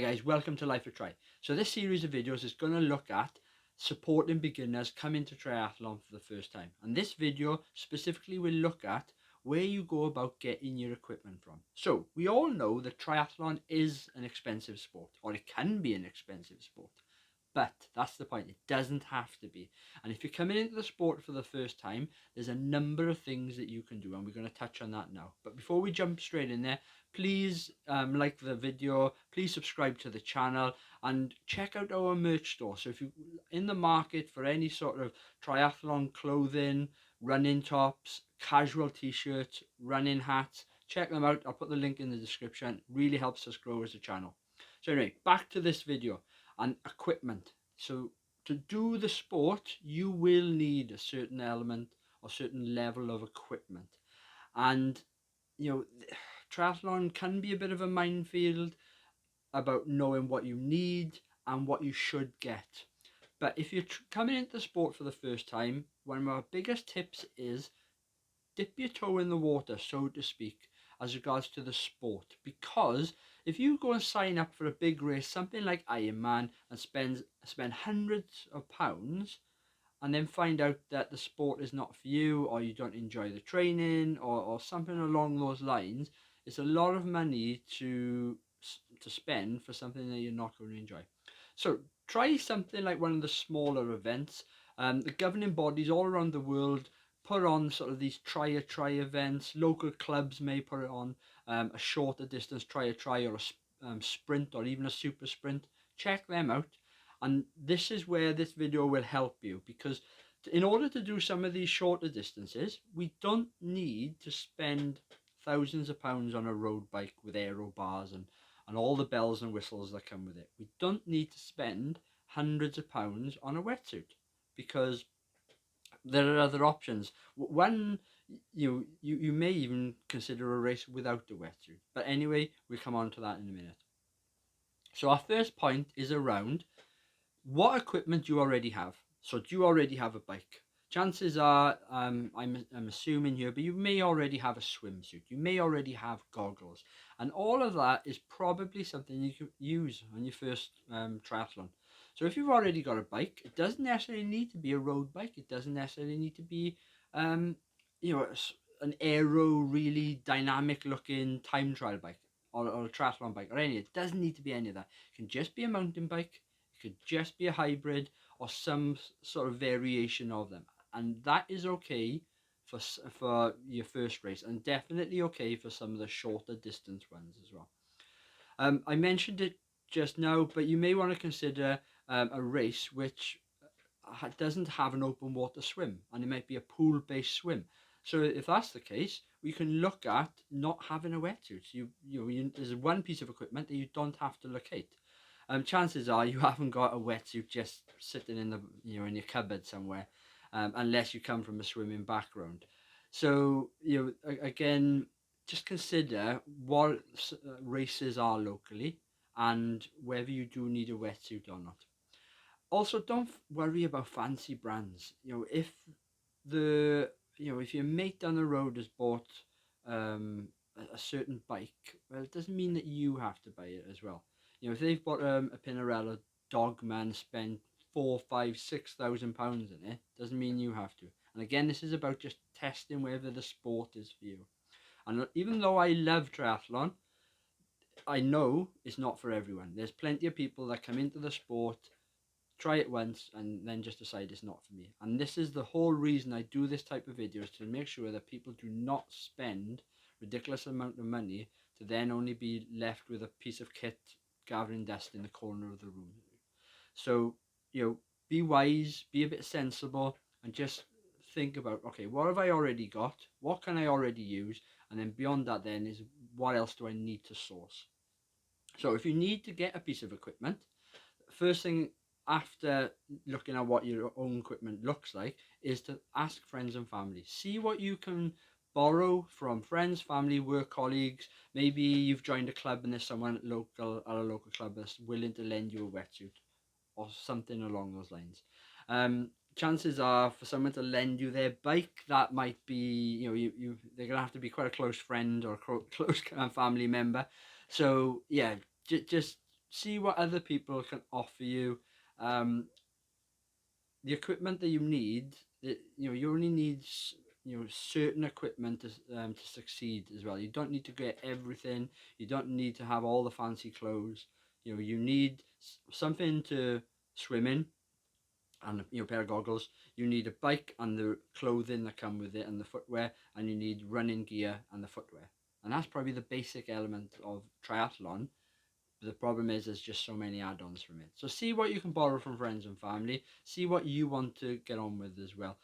Hi guys, welcome to Life of Tri. So this series of videos is going to look at supporting beginners coming to triathlon for the first time. And this video specifically will look at where you go about getting your equipment from. So we all know that triathlon is an expensive sport, or it can be an expensive sport. But that's the point. It doesn't have to be. And if you're coming into the sport for the first time, there's a number of things that you can do, and we're going to touch on that now. But before we jump straight in there, please like the video, please subscribe to the channel, and check out our merch store. So if you're in the market for any sort of triathlon clothing, running tops, casual t-shirts, running hats, check them out. I'll put the link in the description. It really helps us grow as a channel. So anyway, back to this video and equipment. So to do the sport, you will need a certain element or certain level of equipment. And you know, triathlon can be a bit of a minefield about knowing what you need and what you should get. But if you're coming into the sport for the first time, one of my biggest tips is dip your toe in the water, so to speak, as regards to the sport. Because if you go and sign up for a big race, something like Ironman, and spend hundreds of pounds, and then find out that the sport is not for you, or you don't enjoy the training, or something along those lines, it's a lot of money to spend for something that you're not going to enjoy. So try something like one of the smaller events. The governing bodies all around the world put on sort of these try events. Local clubs may put it on, a shorter distance try or a sprint, or even a super sprint. Check them out. And this is where this video will help you, because in order to do some of these shorter distances, we don't need to spend thousands of pounds on a road bike with aero bars and all the bells and whistles that come with it. We don't need to spend hundreds of pounds on a wetsuit, because there are other options. One, you may even consider a race without a wetsuit. But anyway, we'll come on to that in a minute. So our first point is around what equipment you already have. So do you already have a bike? Chances are, I'm assuming here, but you may already have a swimsuit. You may already have goggles. And all of that is probably something you can use on your first triathlon. So if you've already got a bike, it doesn't necessarily need to be a road bike. It doesn't necessarily need to be, um, an aero, really dynamic looking time trial bike, or a triathlon bike, or any. It doesn't need to be any of that. It can just be a mountain bike. It could just be a hybrid, or some sort of variation of them, and that is okay for your first race, and definitely okay for some of the shorter distance ones as well. I mentioned it just now, but you may want to consider a race which doesn't have an open water swim, and it might be a pool based swim. So if that's the case, we can look at not having a wetsuit. There's one piece of equipment that you don't have to locate. Chances are you haven't got a wetsuit just sitting in the in your cupboard somewhere, unless you come from a swimming background. So again, just consider what races are locally and whether you do need a wetsuit or not. Also, don't worry about fancy brands. If the if your mate down the road has bought a certain bike, well, it doesn't mean that you have to buy it as well. If they've bought a Pinarello Dogman, spent 4, 5, 6,000 pounds in it, doesn't mean you have to. And again, this is about just testing whether the sport is for you. And even though I love triathlon, I know it's not for everyone. There's plenty of people that come into the sport, try it once, and then just decide it's not for me. And this is the whole reason I do this type of videos, to make sure that people do not spend ridiculous amount of money to then only be left with a piece of kit gathering dust in the corner of the room. So be wise, be a bit sensible, and just think about, okay, what have I already got, what can I already use, and then beyond that then is what else do I need to source. So if you need to get a piece of equipment, first thing after looking at what your own equipment looks like is to ask friends and family. See what you can borrow from friends, family, work colleagues. Maybe you've joined a club and there's someone at a local club that's willing to lend you a wetsuit or something along those lines. Chances are, for someone to lend you their bike, that might be, they're gonna have to be quite a close friend or close family member. So yeah, just see what other people can offer you. Um, the equipment that you need, you only need certain equipment to succeed as well. You don't need to get everything. You don't need to have all the fancy clothes. You need something to swim in, and a pair of goggles. You need a bike and the clothing that come with it, and the footwear, and you need running gear and the footwear. And that's probably the basic element of triathlon. The problem is there's just so many add-ons from it. So see what you can borrow from friends and family. See what you want to get on with as well.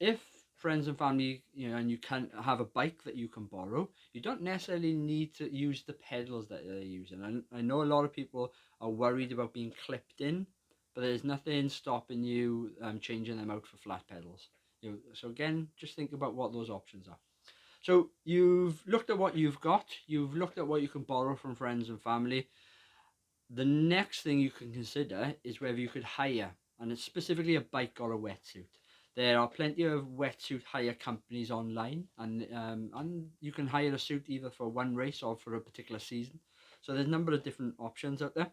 If friends and family, and you can have a bike that you can borrow, you don't necessarily need to use the pedals that they're using. I know a lot of people are worried about being clipped in, but there's nothing stopping you changing them out for flat pedals. So again, just think about what those options are. So you've looked at what you've got. You've looked at what you can borrow from friends and family. The next thing you can consider is whether you could hire, and it's specifically a bike or a wetsuit. There are plenty of wetsuit hire companies online, and you can hire a suit either for one race or for a particular season. So there's a number of different options out there.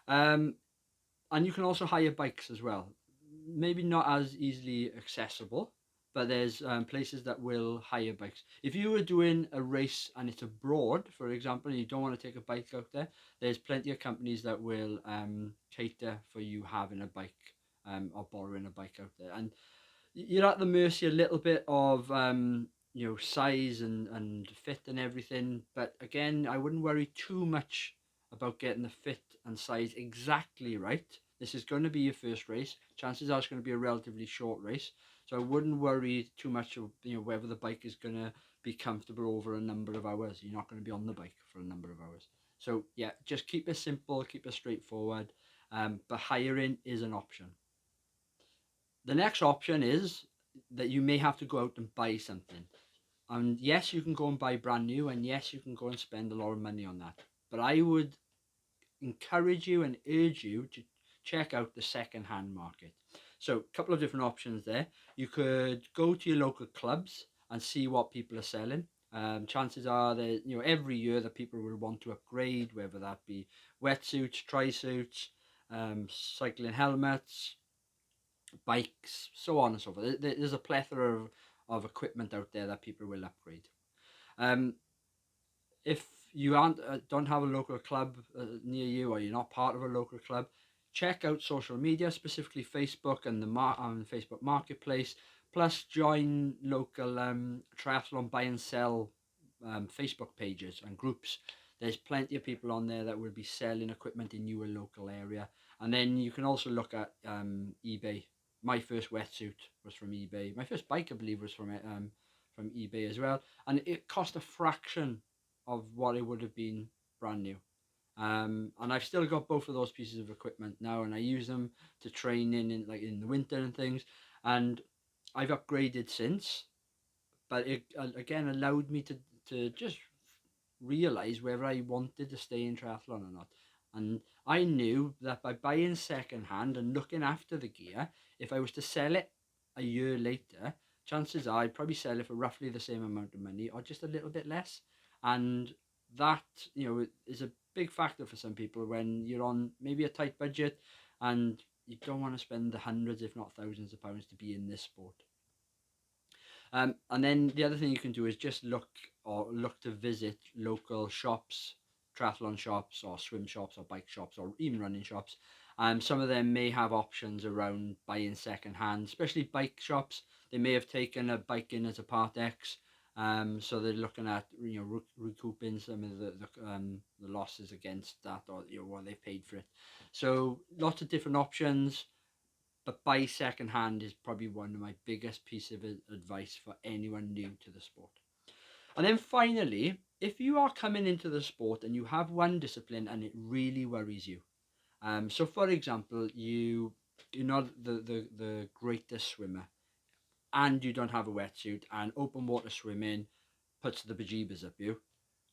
Um, and you can also hire bikes as well. Maybe not as easily accessible, but there's places that will hire bikes. If you were doing a race and it's abroad, for example, and you don't want to take a bike out there, there's plenty of companies that will cater for you having a bike or borrowing a bike out there. And you're at the mercy a little bit of size and fit and everything. But again, I wouldn't worry too much about getting the fit and size exactly right. This is going to be your first race. Chances are it's going to be a relatively short race, so I wouldn't worry too much of whether the bike is going to be comfortable over a number of hours. You're not going to be on the bike for a number of hours. So yeah, just keep it simple, keep it straightforward. But hiring is an option. The next option is that you may have to go out and buy something. And yes, you can go and buy brand new, and yes, you can go and spend a lot of money on that. But I would encourage you and urge you to check out the second-hand market. So a couple of different options there. You could go to your local clubs and see what people are selling. Chances are that every year that people will want to upgrade, whether that be wetsuits, tri-suits, cycling helmets, bikes, so on and so forth. There's a plethora of equipment out there that people will upgrade. Um, if you don't have a local club near you, or you're not part of a local club, check out social media, specifically Facebook and the Facebook Marketplace. Plus, join local triathlon buy and sell Facebook pages and groups. There's plenty of people on there that will be selling equipment in your local area. And then you can also look at eBay. My first wetsuit was from eBay. My first bike, I believe, was from eBay as well. And it cost a fraction of what it would have been brand new. And I've still got both of those pieces of equipment now, and I use them to train in like in the winter and things. And I've upgraded since, but it again allowed me to just realize whether I wanted to stay in triathlon or not. And I knew that by buying second hand and looking after the gear, if I was to sell it a year later, chances are I'd probably sell it for roughly the same amount of money or just a little bit less. And that, is a big factor for some people when you're on maybe a tight budget and you don't want to spend the hundreds, if not thousands of pounds to be in this sport. And then the other thing you can do is just look to visit local shops, triathlon shops or swim shops or bike shops or even running shops. Some of them may have options around buying second hand, especially bike shops. They may have taken a bike in as a Part X, so they're looking at recouping some of the losses against that, or what they've paid for it. So lots of different options. But buy second hand is probably one of my biggest pieces of advice for anyone new to the sport. And then finally, if you are coming into the sport and you have one discipline and it really worries you, so for example, you're not the greatest swimmer and you don't have a wetsuit and open water swimming puts the bejeebers up you.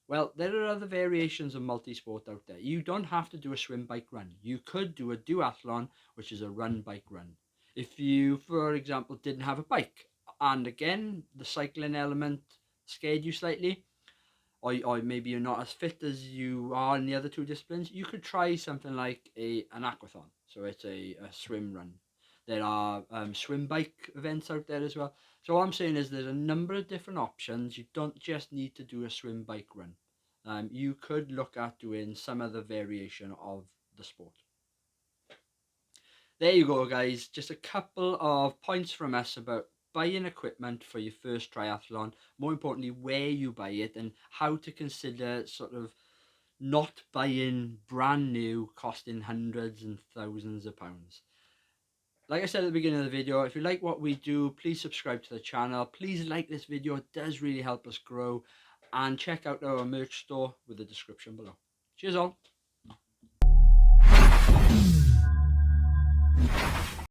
Well, there are other variations of multi-sport out there. You don't have to do a swim, bike, run. You could do a duathlon, which is a run, bike, run. If you, for example, didn't have a bike, and again, the cycling element scared you slightly, or maybe you're not as fit as you are in the other two disciplines, you could try something like an aquathon. So it's a swim run. There are swim bike events out there as well. So what I'm saying is there's a number of different options. You don't just need to do a swim bike run. You could look at doing some other variation of the sport. There you go, guys. Just a couple of points from us about buying equipment for your first triathlon. More importantly, where you buy it and how to consider sort of not buying brand new, costing hundreds and thousands of pounds. Like I said at the beginning of the video, if you like what we do, please subscribe to the channel. Please like this video. It does really help us grow. And check out our merch store with the description below. Cheers all.